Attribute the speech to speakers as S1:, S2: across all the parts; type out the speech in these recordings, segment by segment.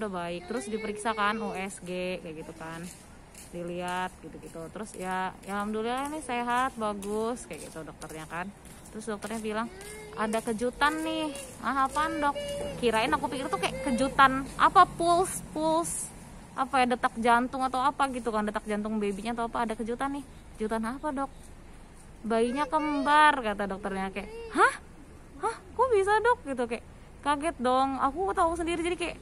S1: udah baik, terus diperiksa kan USG kayak gitu kan, dilihat gitu-gitu, terus ya alhamdulillah ini sehat bagus kayak gitu dokternya kan. Terus dokternya bilang ada kejutan nih. Ah, apaan dok? Kirain aku pikir tuh kayak kejutan apa, puls apa ya, detak jantung atau apa gitu kan, detak jantung babynya atau apa. Ada kejutan nih. Kejutan apa dok? Bayinya kembar kata dokternya. Kayak hah kok bisa dok gitu, kayak kaget dong. Aku tahu sendiri jadi kayak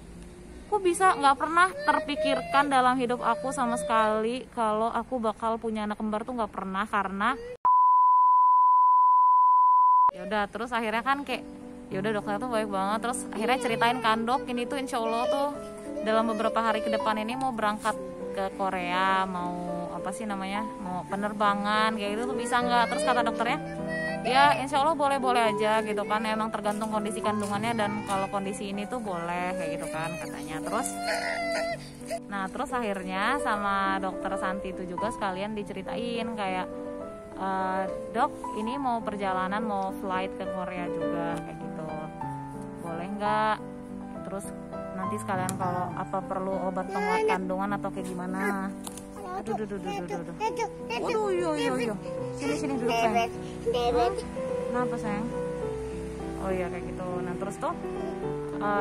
S1: kok bisa, nggak pernah terpikirkan dalam hidup aku sama sekali kalau aku bakal punya anak kembar tuh, nggak pernah. Karena ya udah, terus akhirnya kan kayak ya udah dokternya tuh baik banget. Terus akhirnya ceritain kan, dok ini tuh insya Allah tuh dalam beberapa hari ke depan ini mau berangkat ke Korea, mau apa sih namanya, mau penerbangan kayak gitu tuh, bisa nggak? Terus kata dokternya ya insya Allah boleh-boleh aja gitu kan, emang tergantung kondisi kandungannya, dan kalau kondisi ini tuh boleh kayak gitu kan katanya. Terus akhirnya sama dokter Santi itu juga sekalian diceritain kayak dok ini mau perjalanan, mau flight ke Korea juga kayak gitu, boleh nggak? Terus nanti sekalian kalau apa perlu obat penguat kandungan atau kayak gimana. Aduh. Waduh, yo. Sini duduk sayang. Kenapa sayang? Oh iya kayak gitu. Nah terus tuh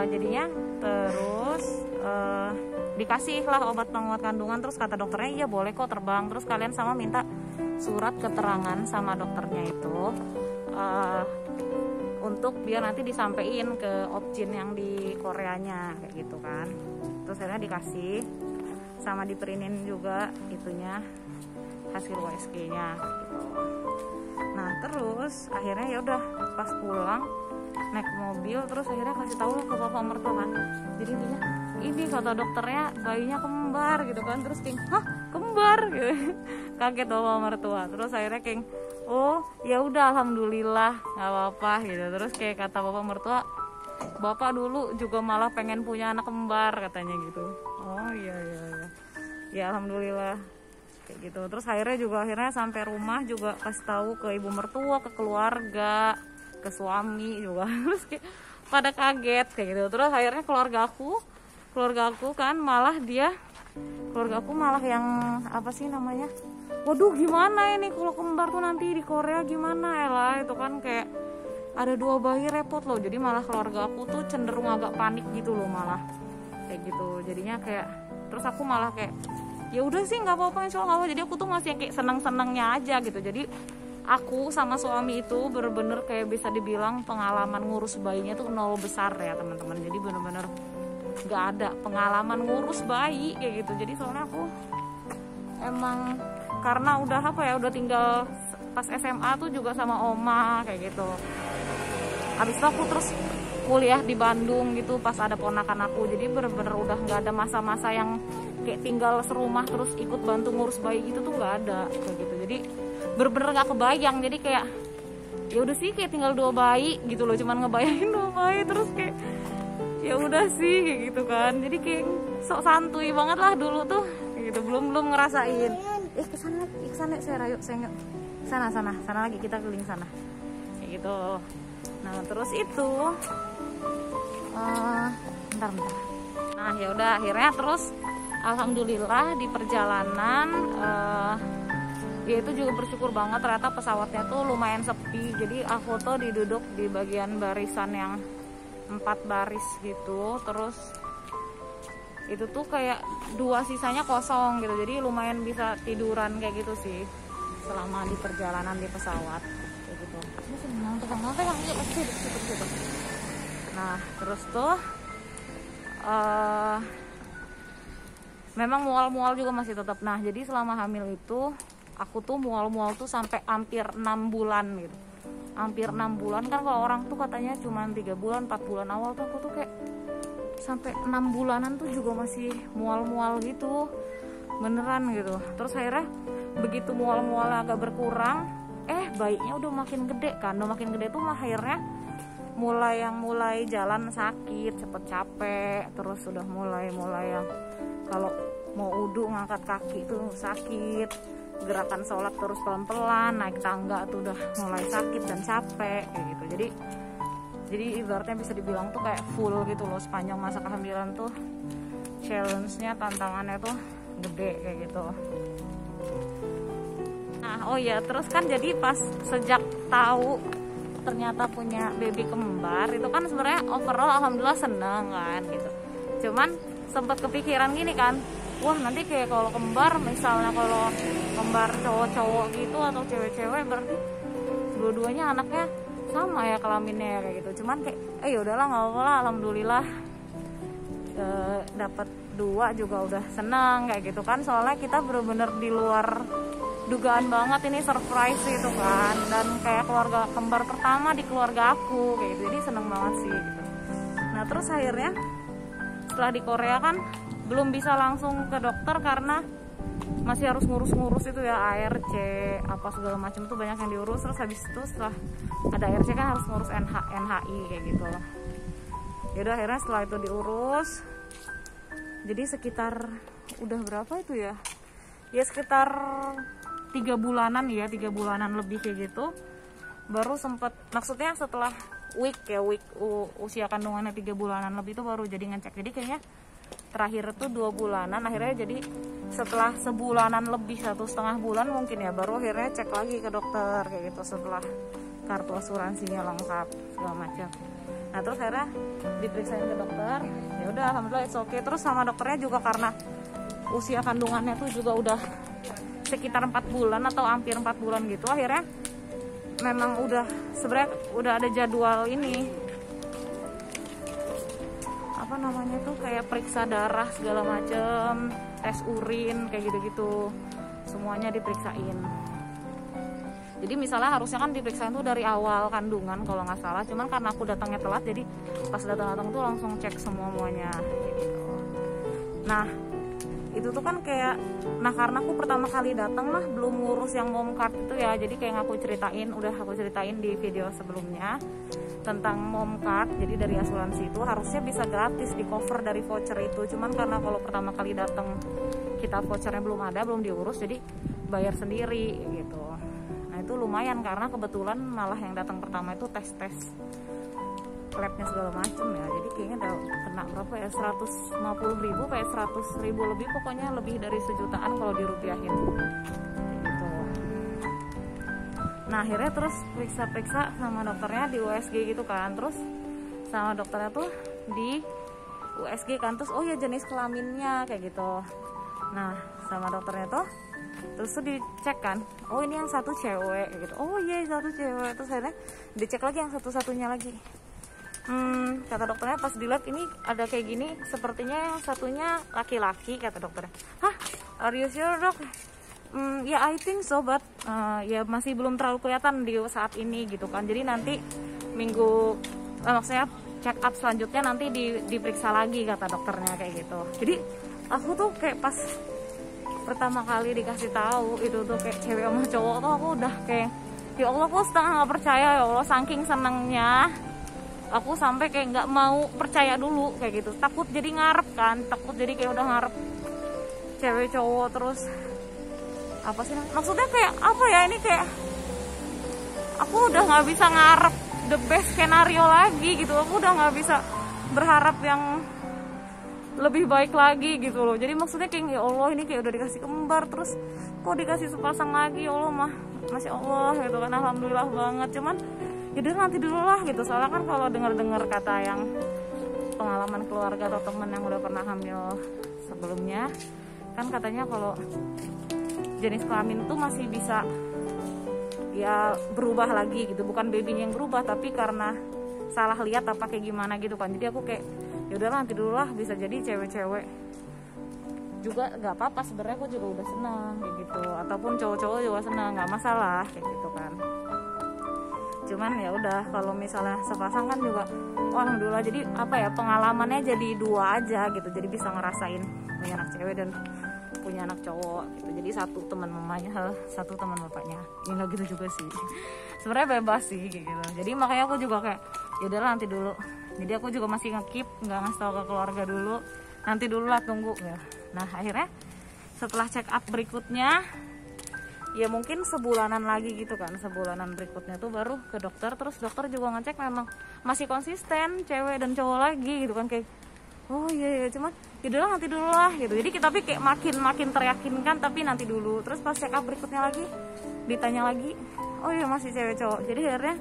S1: jadinya terus dikasih lah obat penguat kandungan. Terus kata dokternya iya boleh kok terbang. Terus kalian sama minta surat keterangan sama dokternya itu untuk biar nanti disampaikan ke Opjin yang di Koreanya kayak gitu kan. Terus akhirnya dikasih sama diperinin juga itunya, hasil USG-nya gitu. Nah terus akhirnya ya udah pas pulang naik mobil, terus akhirnya kasih tahu ke bapak mertua kan. Jadi intinya ini kata dokternya bayinya kembar gitu kan. Terus kayak hah kembar gitu. Kaget bapak mertua. Terus akhirnya kayak oh ya udah alhamdulillah nggak apa-apa gitu. Terus kayak kata bapak mertua, bapak dulu juga malah pengen punya anak kembar katanya gitu. Oh iya ya alhamdulillah kayak gitu. Terus akhirnya sampai rumah juga kasih tahu ke ibu mertua, ke keluarga, ke suami juga. Terus kayak pada kaget kayak gitu. Terus akhirnya keluarga aku kan malah keluarga aku malah yang apa sih namanya, waduh gimana ini kalau kembar tuh nanti di Korea gimana Ella, itu kan kayak ada 2 bayi repot loh. Jadi malah keluarga aku tuh cenderung agak panik gitu loh malah kayak gitu. Jadinya kayak terus aku malah kayak ya udah sih nggak apa-apa insya Allah. Jadi aku tuh masih kayak senang-senangnya aja gitu. Jadi aku sama suami itu bener-bener kayak bisa dibilang pengalaman ngurus bayinya tuh 0 besar ya teman-teman. Jadi bener-bener nggak ada pengalaman ngurus bayi kayak gitu. Jadi soalnya aku emang karena udah tinggal pas SMA tuh juga sama oma kayak gitu. Habis itu aku terus kuliah di Bandung gitu pas ada ponakan aku. Jadi bener-bener udah nggak ada masa-masa yang kayak tinggal serumah terus ikut bantu ngurus bayi gitu tuh nggak ada kayak gitu. Jadi bener-bener nggak kebayang. Jadi kayak ya udah sih kayak tinggal 2 bayi gitu loh, cuman ngebayangin 2 bayi terus kayak ya udah sih kayak gitu kan. Jadi kayak sok santuy banget lah dulu tuh kayak gitu, belum ngerasain. Kesana saya rayu saya sana lagi, kita keliling sana kayak gitu. Nah terus itu bentar. Nah ya udah akhirnya terus alhamdulillah di perjalanan dia itu juga bersyukur banget, ternyata pesawatnya tuh lumayan sepi. Jadi aku tuh diduduk di bagian barisan yang 4 baris gitu. Terus itu tuh kayak 2 sisanya kosong gitu. Jadi lumayan bisa tiduran kayak gitu sih selama di perjalanan di pesawat kayak gitu. Nah terus tuh memang mual-mual juga masih tetap. Nah jadi selama hamil itu aku tuh mual-mual tuh sampai hampir 6 bulan gitu. Hampir 6 bulan kan, kalau orang tuh katanya cuma 3 bulan 4 bulan awal tuh aku tuh kayak sampai 6 bulanan tuh juga masih mual-mual gitu beneran gitu. Terus akhirnya begitu mual-mual agak berkurang, bayinya udah makin gede kan. Udah makin gede tuh akhirnya mulai jalan sakit, cepet capek. Terus udah mulai yang kalau mau wudu ngangkat kaki tuh sakit, gerakan sholat terus pelan-pelan, naik tangga tuh udah mulai sakit dan capek kayak gitu. Jadi ibaratnya bisa dibilang tuh kayak full gitu loh sepanjang masa kehamilan tuh challenge-nya, tantangannya tuh gede kayak gitu. Nah, oh ya, terus kan jadi pas sejak tahu ternyata punya baby kembar itu kan sebenarnya overall alhamdulillah seneng kan gitu. Cuman sempat kepikiran gini kan, wah nanti kayak kalau kembar, misalnya kalau kembar cowok-cowok gitu atau cewek-cewek, berarti dua-duanya anaknya sama ya kelaminnya kayak gitu. Cuman kayak ya udahlah, nggak apa-apa lah, alhamdulillah dapat 2 juga udah senang kayak gitu kan. Soalnya kita bener-bener di luar dugaan banget, ini surprise gitu kan, dan kayak keluarga kembar pertama di keluarga aku kayak gitu, jadi seneng banget sih gitu. Nah terus akhirnya setelah di Korea kan belum bisa langsung ke dokter karena masih harus ngurus-ngurus itu ya, ARC apa segala macam tuh banyak yang diurus. Terus habis itu setelah ada ARC kan harus ngurus NHI kayak gitu loh. Yaudah akhirnya setelah itu diurus, jadi sekitar udah berapa itu ya, ya sekitar 3 bulanan ya, 3 bulanan lebih kayak gitu, baru sempet, maksudnya setelah week usia kandungannya 3 bulanan lebih itu baru jadi ngecek. Jadi kayaknya terakhir itu 2 bulanan, akhirnya jadi setelah sebulanan lebih, 1,5 bulan mungkin ya, baru akhirnya cek lagi ke dokter kayak gitu setelah kartu asuransinya lengkap segala macam. Nah terus akhirnya diperiksain ke dokter, ya udah alhamdulillah it's okay. Terus sama dokternya juga karena usia kandungannya tuh juga udah sekitar 4 bulan atau hampir 4 bulan gitu, akhirnya memang udah sebenarnya udah ada jadwal ini apa namanya tuh, kayak periksa darah segala macem, tes urin kayak gitu-gitu, semuanya diperiksain. Jadi misalnya harusnya kan diperiksain tuh dari awal kandungan kalau nggak salah, cuman karena aku datangnya telat, jadi pas datang tuh langsung cek semuanya gitu. Nah itu tuh kan kayak, nah karena aku pertama kali datang mah belum ngurus yang mom card itu ya, jadi kayak aku ceritain di video sebelumnya tentang mom card. Jadi dari asuransi itu harusnya bisa gratis di cover dari voucher itu, cuman karena kalau pertama kali datang kita vouchernya belum ada, belum diurus, jadi bayar sendiri gitu. Nah itu lumayan karena kebetulan malah yang datang pertama itu tes labnya segala macem ya, jadi kayaknya udah kena berapa ya, 150.000 kayak 100.000 lebih, pokoknya lebih dari sejutaan kalau dirupiahin gitu. Nah akhirnya terus periksa sama dokternya di USG gitu kan, terus sama dokternya tuh di USG kan, terus oh ya jenis kelaminnya kayak gitu. Nah sama dokternya tuh terus tuh dicek kan, oh ini yang satu cewek kayak gitu, oh iya satu cewek. Terus akhirnya dicek lagi yang satunya lagi. Kata dokternya pas dilihat ini ada kayak gini, sepertinya yang satunya laki-laki, kata dokternya. Hah, are you sure dok? Ya I think so, but ya masih belum terlalu kelihatan di saat ini gitu kan. Jadi nanti maksudnya check up selanjutnya nanti diperiksa lagi, kata dokternya kayak gitu. Jadi aku tuh kayak pas pertama kali dikasih tahu itu tuh kayak cewek sama cowok tuh, aku udah kayak ya Allah, aku setengah nggak percaya ya Allah, saking senengnya aku sampai kayak nggak mau percaya dulu kayak gitu, takut jadi ngarep kan, takut jadi kayak udah ngarep cewek cowok. Terus apa sih maksudnya, kayak apa ya, ini kayak aku udah nggak bisa ngarep the best skenario lagi gitu, aku udah nggak bisa berharap yang lebih baik lagi gitu loh. Jadi maksudnya kayak ya Allah, ini kayak udah dikasih kembar terus kok dikasih sepasang lagi, ya Allah mah masya Allah gitu kan, alhamdulillah banget. Cuman jadi nanti dulu lah gitu, soalnya kan kalau dengar kata yang pengalaman keluarga atau temen yang udah pernah hamil sebelumnya kan, katanya kalau jenis kelamin tuh masih bisa ya berubah lagi gitu, bukan babynya yang berubah tapi karena salah lihat apa kayak gimana gitu kan. Jadi aku kayak ya udah nanti dulu lah, bisa jadi cewek-cewek juga nggak apa-apa sebenarnya, aku juga udah senang kayak gitu, ataupun cowok-cowok juga senang, nggak masalah kayak gitu kan. Cuman ya udah kalau misalnya sepasang kan juga alhamdulillah, jadi apa ya, pengalamannya jadi 2 aja gitu, jadi bisa ngerasain punya anak cewek dan punya anak cowok gitu. Jadi satu teman mamanya, satu teman bapaknya, ya nggak gitu juga sih sebenarnya, bebas sih kayak gitu. Jadi makanya aku juga kayak ya udahlah nanti dulu, jadi aku juga masih nge-keep, nggak ngasih tahu ke keluarga dulu, nanti dulu lah, tunggu ya. Nah akhirnya setelah check up berikutnya ya mungkin sebulanan lagi gitu kan, sebulanan berikutnya tuh baru ke dokter. Terus dokter juga ngecek memang masih konsisten cewek dan cowok lagi gitu kan, kayak oh iya, cuman yaudahlah nanti dulu lah gitu. Jadi kita kayak makin teryakinkan, tapi nanti dulu. Terus pas check up berikutnya lagi ditanya lagi, oh iya masih cewek cowok. Jadi akhirnya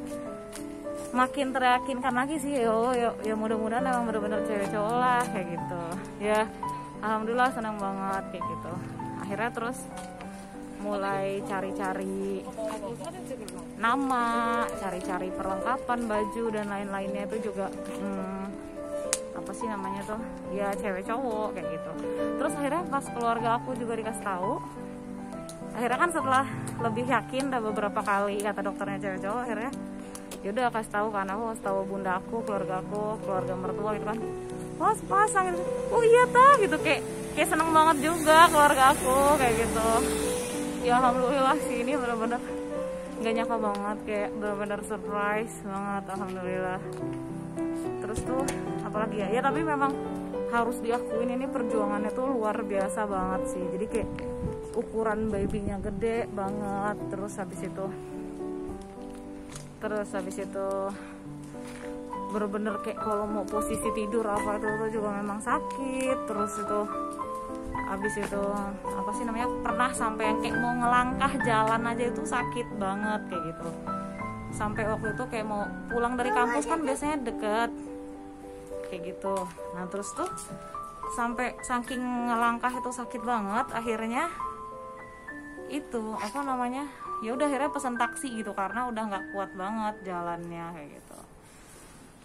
S1: makin teryakinkan lagi sih, ya mudah-mudahan emang bener-bener cewek cowok lah kayak gitu ya. Alhamdulillah senang banget kayak gitu. Akhirnya terus mulai cari-cari nama, cari-cari perlengkapan baju dan lain-lainnya itu juga apa sih namanya tuh ya, cewek cowok kayak gitu. Terus akhirnya pas keluarga aku juga dikasih tahu, akhirnya kan setelah lebih yakin udah beberapa kali kata dokternya cewek cowok, akhirnya yaudah kasih tahu kan, aku kasih tahu bunda aku, keluarga mertua gitu kan, wah sepasang gitu. Oh iya tah gitu, kayak seneng banget juga keluarga aku kayak gitu ya. Alhamdulillah sih, ini bener-bener nggak nyangka banget, kayak bener-bener surprise banget, alhamdulillah. Terus tuh apalagi ya, tapi memang harus diakuin ini perjuangannya tuh luar biasa banget sih. Jadi kayak ukuran babynya gede banget, terus habis itu bener-bener kayak kalau mau posisi tidur apa itu juga memang sakit. Terus itu habis itu apa sih namanya, pernah sampai yang kayak mau ngelangkah jalan aja itu sakit banget kayak gitu. Sampai waktu itu kayak mau pulang dari kampus kan biasanya deket kayak gitu. Nah terus tuh sampai saking ngelangkah itu sakit banget, akhirnya itu apa namanya, ya udah akhirnya pesan taksi gitu karena udah nggak kuat banget jalannya kayak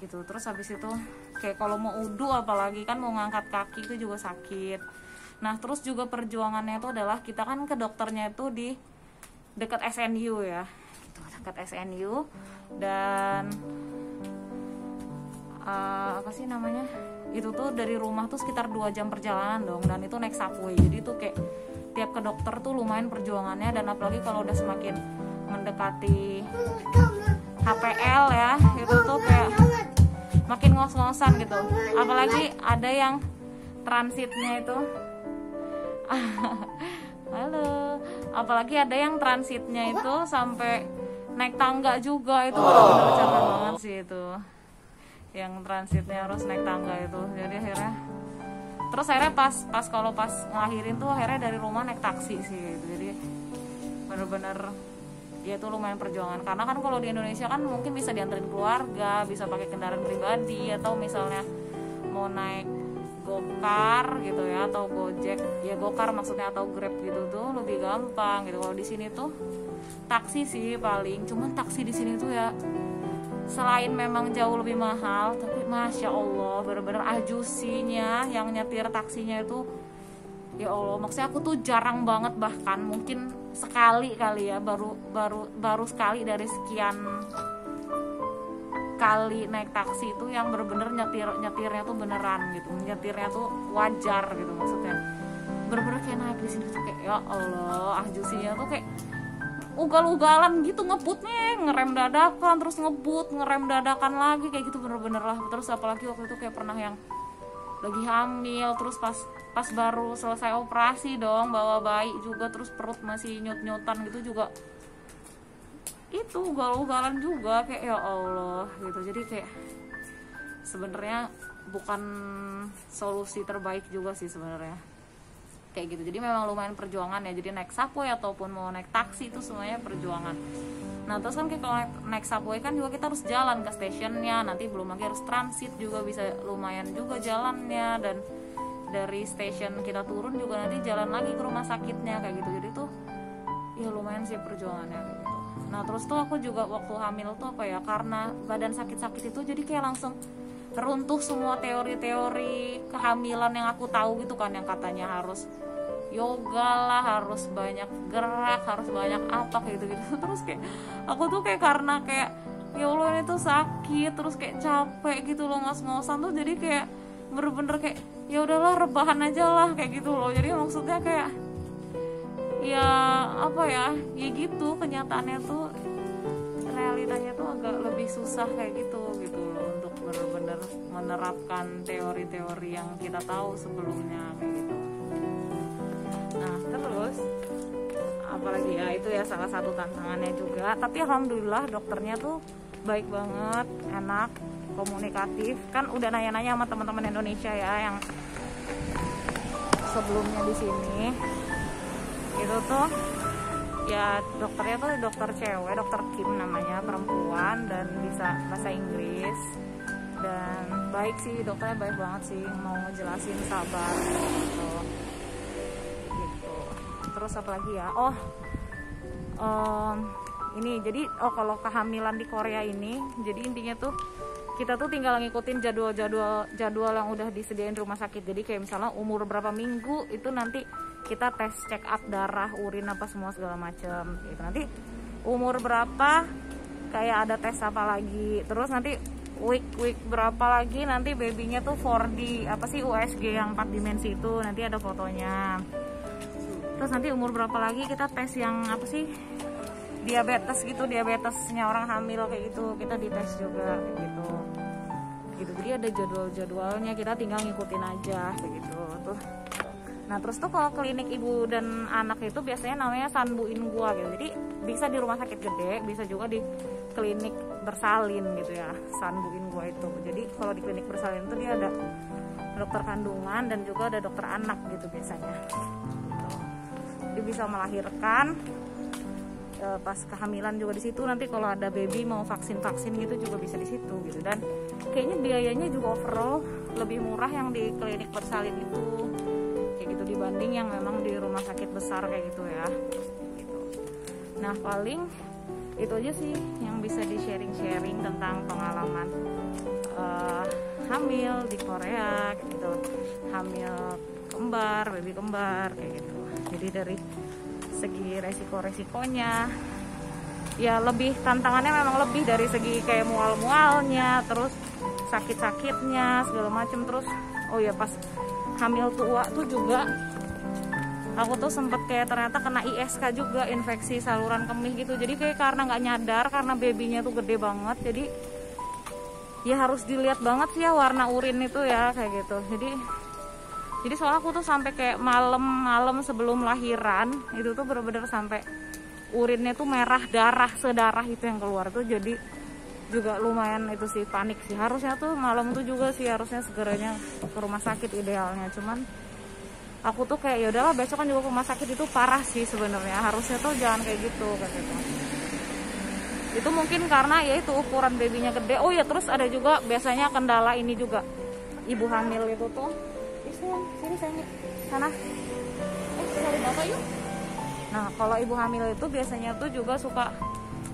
S1: gitu. Terus habis itu kayak kalau mau udu apalagi kan mau ngangkat kaki itu juga sakit. Nah terus juga perjuangannya itu adalah kita kan ke dokternya itu di dekat SNU ya, dekat SNU, dan apa sih namanya, itu tuh dari rumah tuh sekitar 2 jam perjalanan dong, dan itu naik subway. Jadi tuh kayak tiap ke dokter tuh lumayan perjuangannya, dan apalagi kalau udah semakin mendekati HPL ya, itu tuh kayak makin ngos-ngosan gitu. Apalagi ada yang transitnya itu halo, apalagi ada yang transitnya itu sampai naik tangga juga, itu benar-benar capek banget sih itu, yang transitnya harus naik tangga itu. Jadi akhirnya terus akhirnya pas ngelahirin tuh akhirnya dari rumah naik taksi sih gitu. Jadi bener-bener ya itu lumayan perjuangan, karena kan kalau di Indonesia kan mungkin bisa dianterin keluarga, bisa pakai kendaraan pribadi, atau misalnya mau naik Gokar gitu ya, atau Gojek ya, Gokar maksudnya, atau Grab gitu tuh lebih gampang gitu. Kalau di sini tuh taksi sih paling, cuman taksi di sini tuh ya selain memang jauh lebih mahal, tapi masya Allah bener-bener ajusinya yang nyetir taksinya itu ya Allah, maksudnya aku tuh jarang banget, bahkan mungkin sekali kali ya, baru sekali dari sekian kali naik taksi itu yang bener-bener nyetirnya tuh beneran gitu, nyetirnya tuh wajar gitu, maksudnya bener-bener kayak naik di sini tuh kayak ya Allah, ajusinya tuh kayak ugal-ugalan gitu, ngebutnya ngerem dadakan, terus ngerem dadakan lagi kayak gitu, bener-bener lah. Terus apalagi waktu itu kayak pernah yang lagi hamil, terus pas baru selesai operasi dong, bawa bayi juga, terus perut masih nyut-nyutan gitu juga, itu ugal-ugalan juga kayak ya Allah gitu. Jadi kayak sebenarnya bukan solusi terbaik juga sih sebenarnya kayak gitu. Jadi memang lumayan perjuangan ya. Jadi naik subway ataupun mau naik taksi itu semuanya perjuangan. Nah terus kan kayak kalau naik subway kan juga kita harus jalan ke stasiunnya, nanti belum lagi harus transit juga, bisa lumayan juga jalannya, dan dari stasiun kita turun juga nanti jalan lagi ke rumah sakitnya kayak gitu. Jadi tuh ya lumayan sih perjuangannya kayak gitu. Nah terus tuh aku juga waktu hamil tuh apa ya, karena badan sakit-sakit itu jadi kayak langsung runtuh semua teori-teori kehamilan yang aku tahu gitu kan, yang katanya harus yoga lah, harus banyak gerak, harus banyak apa kayak gitu-gitu. Terus kayak aku tuh kayak karena kayak ya Allah ini tuh sakit, terus kayak capek gitu loh, ngos-ngosan tuh, jadi kayak bener-bener kayak ya udahlah rebahan aja lah kayak gitu loh. Jadi maksudnya kayak ya apa ya gitu, kenyataannya tuh realitanya tuh agak lebih susah kayak gitu loh, untuk bener-bener menerapkan teori-teori yang kita tahu sebelumnya kayak gitu. Nah terus apalagi ya, itu ya salah satu tantangannya juga. Tapi alhamdulillah dokternya tuh baik banget, enak, komunikatif. Kan udah nanya-nanya sama teman-teman Indonesia ya, yang sebelumnya di sini itu tuh ya dokternya tuh dokter cewek, dokter Kim namanya, perempuan dan bisa bahasa Inggris dan baik sih, dokternya baik banget sih, mau ngejelasin, sabar gitu. Terus apa lagi ya, ini jadi kalau kehamilan di Korea ini jadi intinya tuh kita tuh tinggal ngikutin jadwal yang udah disediain rumah sakit. Jadi kayak misalnya umur berapa minggu itu nanti kita tes check up darah, urin apa semua segala macam gitu. Nanti umur berapa kayak ada tes apa lagi, terus nanti week berapa lagi nanti babynya tuh 4D apa sih, USG yang 4 dimensi itu nanti ada fotonya. Terus nanti umur berapa lagi kita tes yang apa sih, diabetes gitu, diabetesnya orang hamil kayak gitu kita dites juga kayak gitu. Jadi ada jadwalnya, kita tinggal ngikutin aja kayak gitu tuh. Nah terus tuh kalau klinik ibu dan anak itu biasanya namanya Sanbuin Gua gitu. Jadi bisa di rumah sakit gede, bisa juga di klinik bersalin gitu ya, Sanbuin Gua itu. Jadi kalau di klinik bersalin itu dia ada dokter kandungan dan juga ada dokter anak gitu biasanya. Jadi bisa melahirkan pas kehamilan juga di situ. Nanti kalau ada baby mau vaksin gitu juga bisa di situ gitu. Dan kayaknya biayanya juga overall lebih murah yang di klinik bersalin itu kayak gitu dibanding yang memang di rumah sakit besar kayak gitu ya gitu. Nah paling itu aja sih yang bisa di sharing tentang pengalaman hamil di Korea gitu, hamil kembar, baby kembar kayak gitu. Jadi dari segi resikonya ya lebih, tantangannya memang lebih dari segi kayak mualnya, terus sakitnya segala macem. Terus oh ya pas hamil tua tuh juga aku tuh sempet kayak ternyata kena ISK juga, infeksi saluran kemih gitu. Jadi kayak karena nggak nyadar, karena babynya tuh gede banget, jadi ya harus dilihat banget sih ya warna urin itu ya kayak gitu. Jadi soalnya aku tuh sampai kayak malam sebelum lahiran itu tuh bener-bener sampai urinnya tuh merah, darah sedarah itu yang keluar tuh. Jadi juga lumayan itu sih, panik sih. Harusnya tuh malam tuh juga sih harusnya segeranya ke rumah sakit idealnya. Cuman aku tuh kayak ya udahlah besok kan juga ke rumah sakit, itu parah sih sebenarnya. Harusnya tuh jangan kayak gitu kayak gitu. Itu mungkin karena ya itu ukuran babynya gede. Oh ya terus ada juga biasanya kendala ini juga, ibu hamil itu tuh sini sayang, sana cari bapak yuk. Nah kalau ibu hamil itu biasanya tuh juga suka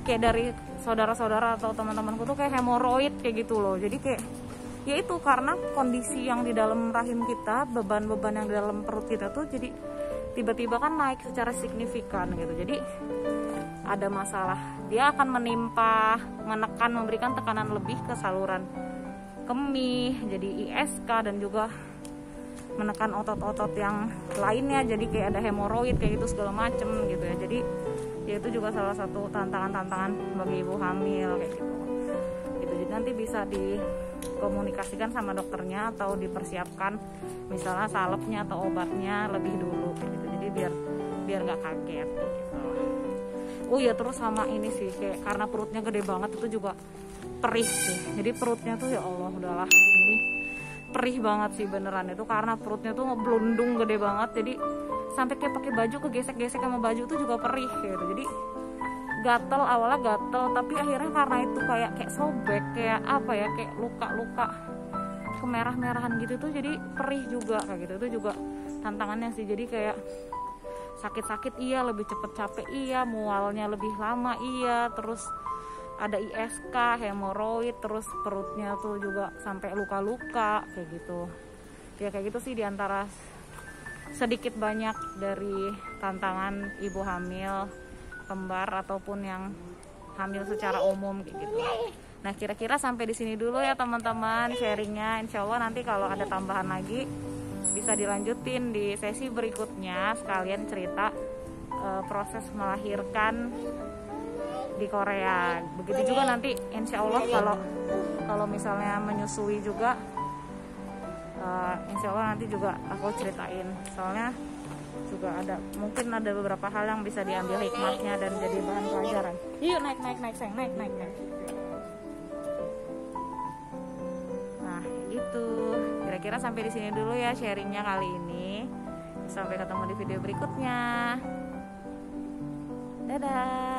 S1: kayak dari saudara-saudara atau teman-temanku tuh kayak hemoroid kayak gitu loh. Jadi kayak ya itu karena kondisi yang di dalam rahim kita, beban-beban yang di dalam perut kita tuh jadi tiba-tiba kan naik secara signifikan gitu. Jadi ada masalah, dia akan menimpa, menekan, memberikan tekanan lebih ke saluran kemih, jadi ISK, dan juga menekan otot-otot yang lainnya, jadi kayak ada hemoroid kayak gitu segala macem gitu ya. Jadi ya itu juga salah satu tantangan bagi ibu hamil kayak gitu. Jadi nanti bisa dikomunikasikan sama dokternya atau dipersiapkan misalnya salepnya atau obatnya lebih dulu kayak gitu. Jadi biar nggak kaget gitu. Oh ya terus sama ini sih, kayak karena perutnya gede banget itu juga perih sih. Jadi perutnya tuh ya Allah udahlah, ini perih banget sih beneran itu, karena perutnya tuh ngeblundung gede banget. Jadi sampai kayak pakai baju kegesek-gesek sama baju tuh juga perih gitu. Jadi gatel, awalnya gatel, tapi akhirnya karena itu kayak sobek, kayak apa ya, kayak luka-luka kemerah-merahan gitu tuh, jadi perih juga kayak gitu. Itu juga tantangannya sih. Jadi kayak sakit-sakit iya, lebih cepet capek iya, mualnya lebih lama iya, terus ada ISK, hemoroid, terus perutnya tuh juga sampai luka-luka kayak gitu. Ya kayak gitu sih diantara sedikit banyak dari tantangan ibu hamil kembar ataupun yang hamil secara umum kayak gitu. Nah kira-kira sampai di sini dulu ya teman-teman sharingnya. Insya Allah nanti kalau ada tambahan lagi bisa dilanjutin di sesi berikutnya, sekalian cerita proses melahirkan di Korea. Begitu juga nanti insya Allah kalau misalnya menyusui juga insya Allah nanti juga aku ceritain, soalnya juga mungkin ada beberapa hal yang bisa diambil hikmahnya dan jadi bahan pelajaran. Yuk naik sayang, naik. Nah itu kira-kira sampai di sini dulu ya sharingnya kali ini. Sampai ketemu di video berikutnya. Dadah.